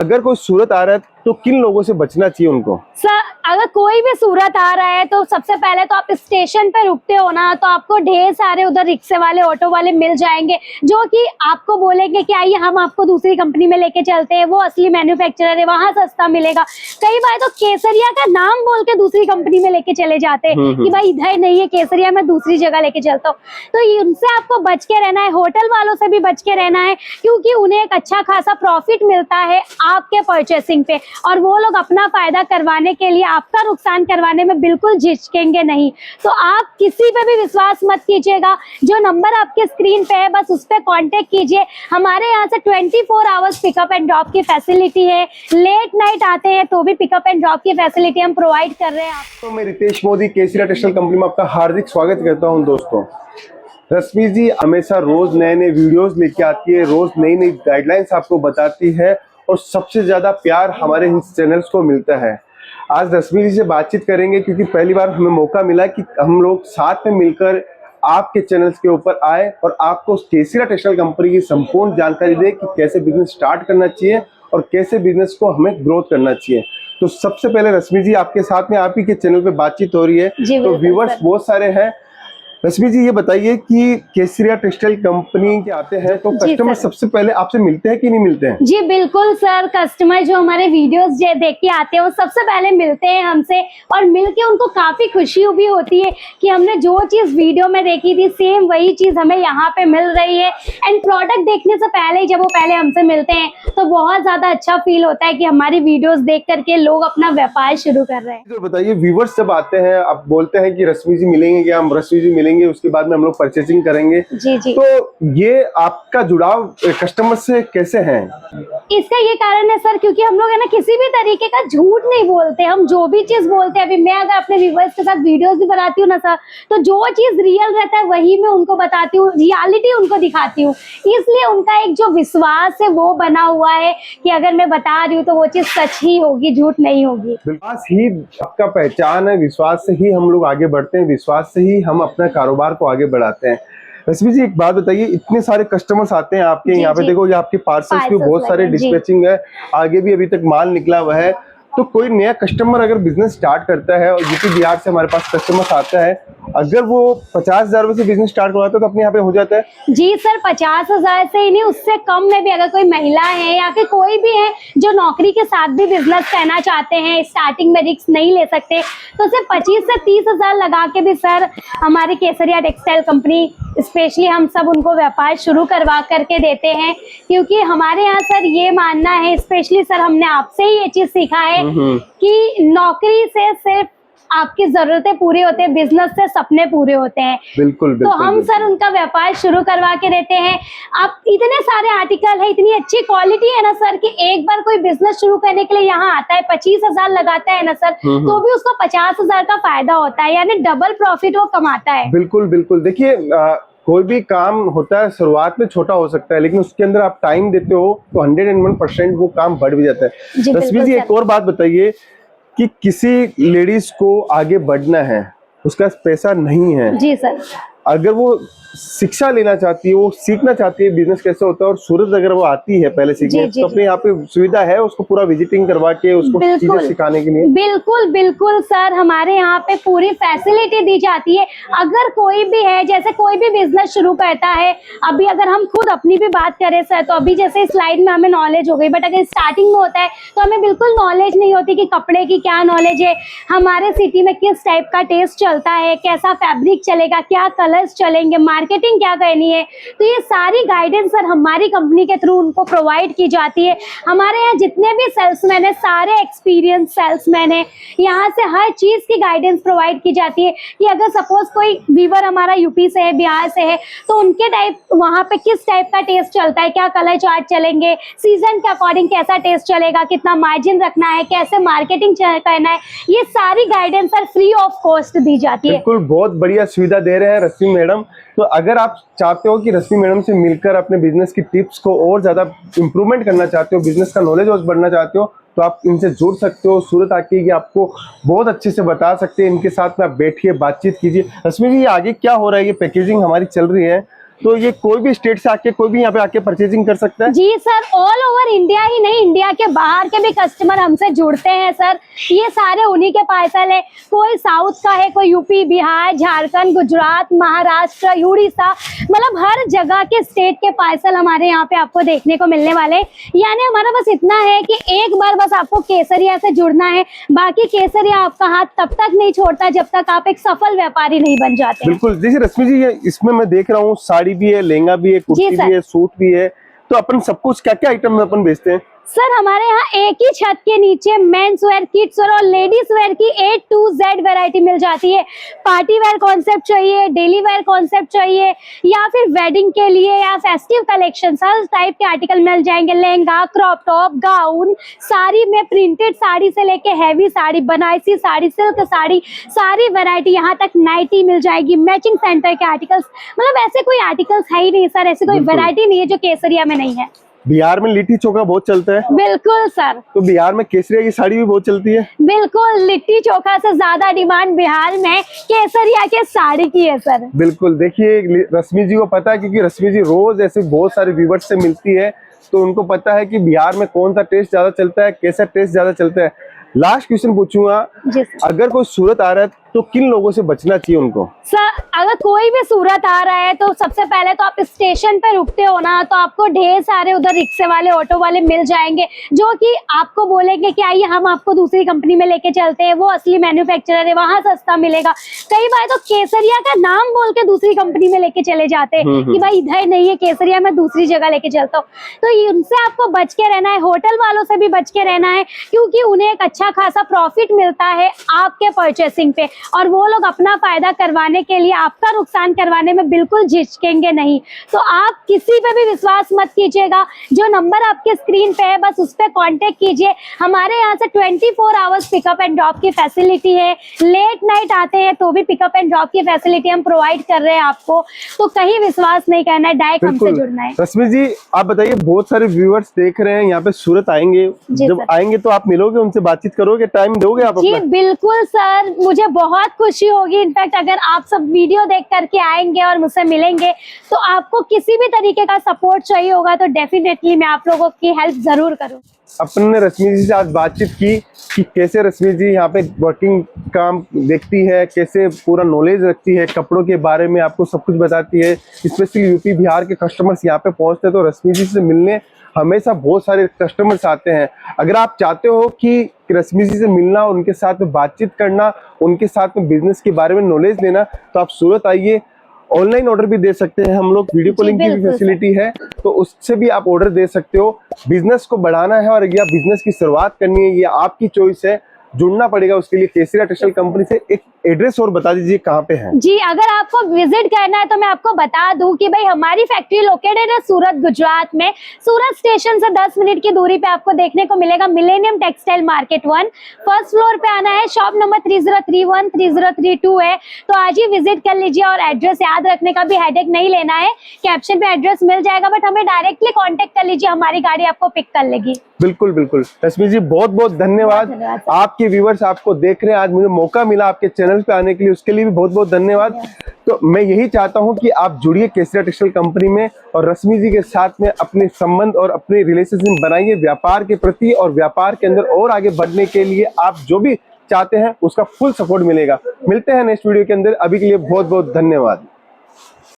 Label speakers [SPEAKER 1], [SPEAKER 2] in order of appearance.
[SPEAKER 1] अगर कोई सूरत आ रहा है तो किन लोगों से बचना चाहिए उनको?
[SPEAKER 2] सर अगर कोई भी सूरत आ रहा है तो सबसे पहले तो आप स्टेशन पे रुकते हो ना, तो आपको ढेर सारे उधर रिक्शे वाले ऑटो वाले मिल जाएंगे जो कि आपको बोलेंगे कि आइए हम आपको दूसरी कंपनी में लेके चलते हैं, वो असली मैन्युफैक्चरर है, वहां सस्ता मिलेगा। कई बार तो केसरिया का नाम बोल के दूसरी कंपनी में लेके चले जाते हैं कि भाई इधर नहीं है केसरिया, मैं दूसरी जगह लेके चलता हूँ। तो उनसे आपको बच के रहना है, होटल वालों से भी बच के रहना है, क्योंकि उन्हें एक अच्छा खासा प्रॉफिट मिलता है आपके परचेसिंग पे, और वो लोग अपना फायदा करवाने के लिए आपका नुकसान करवाने में बिल्कुल झिझकेंगे नहीं। तो आप किसी पे भी विश्वास मत कीजिएगा। जो नंबर आपके स्क्रीन पे है बस उस पर कॉन्टेक्ट कीजिए। हमारे यहाँ से 24 आवर्स पिकअप एंड ड्रॉप की फैसिलिटी है। लेट नाइट आते हैं तो भी पिकअप एंड ड्रॉप की फैसिलिटी हम प्रोवाइड कर रहे हैं आपको।
[SPEAKER 1] तो मैं रितेश मोदी केसरिया टेक्सटाइल कंपनी में आपका हार्दिक स्वागत करता हूं। दोस्तों, रश्मि जी हमेशा रोज नए नए वीडियोस लेके आती है, रोज नई नई गाइडलाइंस आपको बताती है, और सबसे ज्यादा प्यार हमारे इस चैनल्स को मिलता है। आज रश्मि जी से बातचीत करेंगे क्योंकि पहली बार हमें मौका मिला कि हम लोग साथ में मिलकर आपके चैनल्स के ऊपर आए और आपको केसरिया टेक्सटाइल कंपनी की संपूर्ण जानकारी दे कि कैसे बिजनेस स्टार्ट करना चाहिए और कैसे बिजनेस को हमें ग्रोथ करना चाहिए। तो सबसे पहले रश्मि जी आपके साथ में आप ही के चैनल पे बातचीत हो रही है, तो व्यूवर्स बहुत सारे हैं। रश्मि जी ये बताइए कि केसरिया टेक्सटाइल कंपनी के आते हैं तो कस्टमर सबसे पहले आपसे मिलते हैं कि नहीं मिलते हैं?
[SPEAKER 2] जी बिल्कुल सर, कस्टमर जो हमारे वीडियोस देख के आते हैं वो सबसे पहले मिलते हैं हमसे, और मिलके उनको काफी खुशी भी होती है कि हमने जो चीज वीडियो में देखी थी सेम वही चीज हमें यहाँ पे मिल रही है। एंड प्रोडक्ट देखने से पहले ही जब वो पहले हमसे मिलते हैं तो बहुत ज्यादा अच्छा फील होता है कि हमारी वीडियोस देख करके लोग अपना व्यापार शुरू कर रहे हैं।
[SPEAKER 1] तो बताइए, व्यूवर्स जब आते हैं आप बोलते हैं कि रश्मि जी मिलेंगे क्या, हम रश्मि जी मिलेंगे, उसके बाद में हम लोग परचेसिंग करेंगे।
[SPEAKER 2] जी जी।
[SPEAKER 1] तो ये आपका जुड़ाव कस्टमर से कैसे है?
[SPEAKER 2] इसका ये कारण है सर, क्योंकि हम लोग है ना किसी भी तरीके का झूठ नहीं बोलते। हम जो भी चीज बोलते हैं, अभी मैं अगर अपने व्यूवर्स के साथ वीडियोस भी बनाती हूँ ना सर, तो जो चीज रियल रहता है वही मैं उनको बताती हूँ, रियलिटी उनको दिखाती हूँ। इसलिए उनका एक जो विश्वास है वो बना हुआ है कि अगर मैं बता रही हूँ तो वो चीज सच ही होगी, झूठ नहीं होगी।
[SPEAKER 1] विश्वास ही आपका पहचान है, विश्वास से ही हम लोग आगे बढ़ते हैं, विश्वास से ही हम अपने कारोबार को आगे बढ़ाते हैं। रश्मि जी एक बात बताइए, इतने सारे कस्टमर्स आते हैं आपके यहाँ पे, देखो ये आपके पार्सल्स भी बहुत सारे डिस्पैचिंग है, आगे भी अभी तक माल निकला हुआ है। तो कोई नया कस्टमर अगर बिजनेस स्टार्ट करता है और यूपी बिहार से हमारे पास कस्टमर्स आता है, अगर वो 50,000 रुपए से बिजनेस स्टार्ट करवाता है तो अपने यहाँ पे हो जाता है?
[SPEAKER 2] जी सर, 50,000 से ही नहीं, उससे कम में भी अगर कोई महिला है या फिर कोई भी है जो नौकरी के साथ भी बिजनेस करना चाहते हैं, स्टार्टिंग में रिस्क नहीं ले सकते, तो सिर्फ 25 से 30,000 लगा के भी सर हमारी केसरिया टेक्सटाइल कंपनी स्पेशली हम सब उनको व्यापार शुरू करवा करके देते हैं। क्योंकि हमारे यहाँ सर ये मानना है, स्पेशली सर हमने आपसे ही ये चीज सीखा है कि नौकरी से सिर्फ आपकी जरूरतें पूरी होते हैं, बिजनेस से सपने पूरे होते हैं।
[SPEAKER 1] बिल्कुल,
[SPEAKER 2] तो हम सर उनका व्यापार शुरू करवा के देते हैं। आप इतने सारे आर्टिकल है, इतनी अच्छी क्वालिटी है ना सर कि एक बार कोई बिजनेस शुरू करने के लिए यहाँ आता है, 25,000 लगाता है ना सर, तो भी उसको 50,000 का फायदा होता है, यानी डबल प्रॉफिट वो कमाता है।
[SPEAKER 1] बिल्कुल बिल्कुल। देखिए कोई भी काम होता है शुरुआत में छोटा हो सकता है, लेकिन उसके अंदर आप टाइम देते हो तो 101% वो काम बढ़ भी जाता है। रश्मि जी एक और बात बताइए कि किसी लेडीज को आगे बढ़ना है, उसका पैसा नहीं है,
[SPEAKER 2] जी सर,
[SPEAKER 1] अगर वो शिक्षा लेना चाहती है, वो सीखना चाहती है बिजनेस कैसे होता है, और सूरत अगर वो आती है पहले सीखने, तो अपने यहाँ पे सुविधा है उसको पूरा विजिटिंग करवा के उसको चीजें सिखाने के लिए?
[SPEAKER 2] बिल्कुल बिल्कुल सर, हमारे यहाँ पे पूरी फैसिलिटी दी जाती है। अगर कोई भी है, जैसे कोई भी बिजनेस शुरू करता है, अभी अगर हम खुद अपनी भी बात करें सर, तो अभी जैसे स्लाइड में हमें नॉलेज हो गई, बट अगर स्टार्टिंग में होता है तो हमें बिल्कुल नॉलेज नहीं होती कि कपड़े की क्या नॉलेज है, हमारे सिटी में किस टाइप का टेस्ट चलता है, कैसा फैब्रिक चलेगा, क्या कलर्स चलेंगे, मार्केटिंग क्या करनी है। तो ये सारी गाइडेंस सर हमारी कंपनी के थ्रू उनको प्रोवाइड की जाती है। हमारे यहाँ जितने भी सेल्समैन है सारे एक्सपीरियंस सेल्समैन है, यहाँ से हर चीज की गाइडेंस प्रोवाइड की जाती है कि अगर सपोज कोई व्यूअर हमारा यूपी से है, बिहार से है, तो उनके टाइप वहाँ पे किस टाइप का टेस्ट चलता है, क्या कलर चार्ट चलेंगे, सीजन के अकॉर्डिंग कैसा टेस्ट चलेगा, कितना मार्जिन रखना है, कैसे मार्केटिंग करना है, ये सारी guidance sir free of cost दी जाती है।
[SPEAKER 1] बिल्कुल, बहुत बढ़िया सुविधा दे रहे हैं रश्मि मैडम। तो अगर आप चाहते हो कि रश्मि मैडम से मिलकर अपने बिजनेस की टिप्स को और ज्यादा इंप्रूवमेंट करना चाहते हो, बिजनेस का नॉलेज और बढ़ना चाहते हो, तो आप इनसे जुड़ सकते हो। सूरत आके ये आपको बहुत अच्छे से बता सकते हैं, इनके साथ में आप बैठिए, बातचीत कीजिए। रश्मि जी आगे क्या हो रहा है, ये पैकेजिंग हमारी चल रही है, तो ये कोई भी स्टेट से आके कोई भी यहाँ पे आके परचेजिंग कर सकता है?
[SPEAKER 2] जी सर, ऑल ओवर इंडिया ही नहीं, इंडिया के बाहर के भी कस्टमर हमसे जुड़ते हैं सर। ये सारे उन्हीं के पार्सल है, कोई साउथ का है, कोई यूपी, बिहार, झारखंड, गुजरात, महाराष्ट्र, उड़ीसा, मतलब हर जगह के स्टेट के पार्सल हमारे यहाँ पे आपको देखने को मिलने वाले। यानी हमारा बस इतना है कि एक बार बस आपको केसरिया से जुड़ना है, बाकी केसरिया आपका हाथ तब तक नहीं छोड़ता जब तक आप एक सफल व्यापारी नहीं बन जाते।
[SPEAKER 1] बिल्कुल, जैसे रश्मि जी ये इसमें मैं देख रहा हूँ साड़ी भी है, लहंगा भी है, कुर्ती भी है, सूट भी है, तो अपन सब कुछ क्या क्या आइटम में अपन बेचते हैं?
[SPEAKER 2] सर हमारे यहाँ एक ही छत के नीचे मेंस वेयर, किड्स वेयर और लेडीज वेयर की A to Z वैरायटी मिल जाती है। पार्टी वेयर कॉन्सेप्ट चाहिए, डेली वेयर कॉन्सेप्ट चाहिए, या फिर वेडिंग के लिए या फेस्टिव कलेक्शन, हर टाइप के आर्टिकल मिल जाएंगे। Lehenga, crop top, gown, sari में प्रिंटेड साड़ी से लेके हैवी साड़ी, बनारसी साड़ी, सिल्क साड़ी, सारी वैरायटी, यहाँ तक नाइटी मिल जाएगी, मैचिंग सेंटर के आर्टिकल्स, मतलब ऐसे कोई आर्टिकल्स है ही नहीं सर, ऐसी कोई वैरायटी नहीं है जो केसरिया में नहीं है।
[SPEAKER 1] बिहार में लिट्टी चोखा बहुत चलता है।
[SPEAKER 2] बिल्कुल सर।
[SPEAKER 1] तो बिहार में केसरिया की साड़ी भी बहुत चलती है।
[SPEAKER 2] बिल्कुल, लिट्टी चोखा से ज्यादा डिमांड बिहार में केसरिया के साड़ी की है सर।
[SPEAKER 1] बिल्कुल, देखिए रश्मि जी को पता है, क्योंकि रश्मि जी रोज ऐसे बहुत सारे व्यूवर्स से मिलती है, तो उनको पता है कि बिहार में कौन सा टेस्ट ज्यादा चलता है, कैसा टेस्ट ज्यादा चलता है। लास्ट क्वेश्चन पूछूंगा, अगर कोई सूरत आ रहा है तो किन लोगों से बचना चाहिए उनको?
[SPEAKER 2] सर अगर कोई भी सूरत आ रहा है तो सबसे पहले तो आप स्टेशन पे रुकते हो ना, तो आपको ढेर सारे उधर रिक्शे वाले, ऑटो वाले मिल जाएंगे जो कि आपको बोलेंगे कि आइए हम आपको दूसरी कंपनी में लेके चलते हैं, वो असली मैन्युफैक्चरर है, वहां सस्ता मिलेगा। कई बार तो केसरिया का नाम बोल के दूसरी कंपनी में लेके चले जाते हैं कि भाई इधर नहीं है केसरिया, मैं दूसरी जगह लेके चलता हूँ। तो उनसे आपको बच के रहना है, होटल वालों से भी बच के रहना है, क्योंकि उन्हें एक अच्छा खासा प्रॉफिट मिलता है आपके परचेसिंग पे, और वो लोग अपना फायदा करवाने के लिए आपका नुकसान करवाने में बिल्कुल झिझकेंगे नहीं। तो आप किसी पे भी विश्वास मत कीजिएगा, जो नंबर आपके स्क्रीन पे है बस उस पर कॉन्टेक्ट कीजिए। हमारे यहाँ से 24 आवर्स पिकअप एंड ड्रॉप की फैसिलिटी है, लेट नाइट आते हैं तो भी पिकअप एंड ड्रॉप की फैसिलिटी हम प्रोवाइड कर रहे हैं आपको। तो कहीं विश्वास नहीं करना है, डायरेक्ट हमसे जुड़ना है।
[SPEAKER 1] रश्मि जी आप बताइए, बहुत सारे व्यूअर्स देख रहे हैं यहाँ पे सूरत आएंगे, जब आएंगे तो आप मिलोगे उनसे, बातचीत करोगे, टाइम दोगे आप?
[SPEAKER 2] जी बिल्कुल सर, मुझे बहुत खुशी होगी। इनफैक्ट अगर आप सब वीडियो देख करके आएंगे और मुझसे मिलेंगे तो आपको किसी भी तरीके का सपोर्ट चाहिए होगा तो डेफिनेटली मैं आप लोगों की हेल्प जरूर करूँ।
[SPEAKER 1] अपन ने रश्मि जी से आज बातचीत की कि कैसे रश्मि जी यहाँ पे वर्किंग काम देखती है, कैसे पूरा नॉलेज रखती है, कपड़ों के बारे में आपको सब कुछ बताती है। स्पेशली यूपी बिहार के कस्टमर्स यहाँ पे पहुँचते हैं तो रश्मि जी से मिलने हमेशा बहुत सारे कस्टमर्स आते हैं। अगर आप चाहते हो कि रश्मि जी से मिलना, उनके साथ में बातचीत करना, उनके साथ में बिजनेस के बारे में नॉलेज लेना, तो आप सूरत आइए। ऑनलाइन ऑर्डर भी दे सकते हैं हम लोग, वीडियो कॉलिंग की भी फैसिलिटी है, तो उससे भी आप ऑर्डर दे सकते हो। बिजनेस को बढ़ाना है और या बिजनेस की शुरुआत करनी है, ये आपकी चॉइस है। जुड़ना पड़ेगा उसके लिए केसरिया टेक्सटाइल कंपनी से। एक एड्रेस और बता दीजिए कहाँ पे है?
[SPEAKER 2] जी अगर आपको विजिट करना है तो मैं आपको बता दूं कि भाई हमारी फैक्ट्री लोकेटेड है सूरत गुजरात में। सूरत स्टेशन से 10 मिनट की दूरी पे आपको देखने को मिलेगा millennium textile market 1, first floor पे आना है। शॉप नंबर 3031 3032 है, तो आज ही विजिट कर लीजिए। और एड्रेस याद रखने का भी हेडेक नहीं लेना है, कैप्शन पे एड्रेस मिल जाएगा, बट हमें डायरेक्टली कॉन्टेक्ट कर लीजिए, हमारी गाड़ी आपको पिक कर लेगी।
[SPEAKER 1] बिल्कुल बिल्कुल। रश्मि जी बहुत बहुत धन्यवाद। आपके व्यूवर्स आपको देख रहे हैं, आज मुझे मौका मिला आपके चैनल पे आने के लिए, उसके लिए भी बहुत बहुत धन्यवाद। तो मैं यही चाहता हूं कि आप जुड़िए केसरिया टेक्सटाइल कंपनी में और रश्मि जी के साथ में अपने संबंध और अपने रिलेशनशिप बनाइए व्यापार के प्रति, और व्यापार के अंदर और आगे बढ़ने के लिए आप जो भी चाहते हैं उसका फुल सपोर्ट मिलेगा। मिलते हैं नेक्स्ट वीडियो के अंदर, अभी के लिए बहुत बहुत धन्यवाद।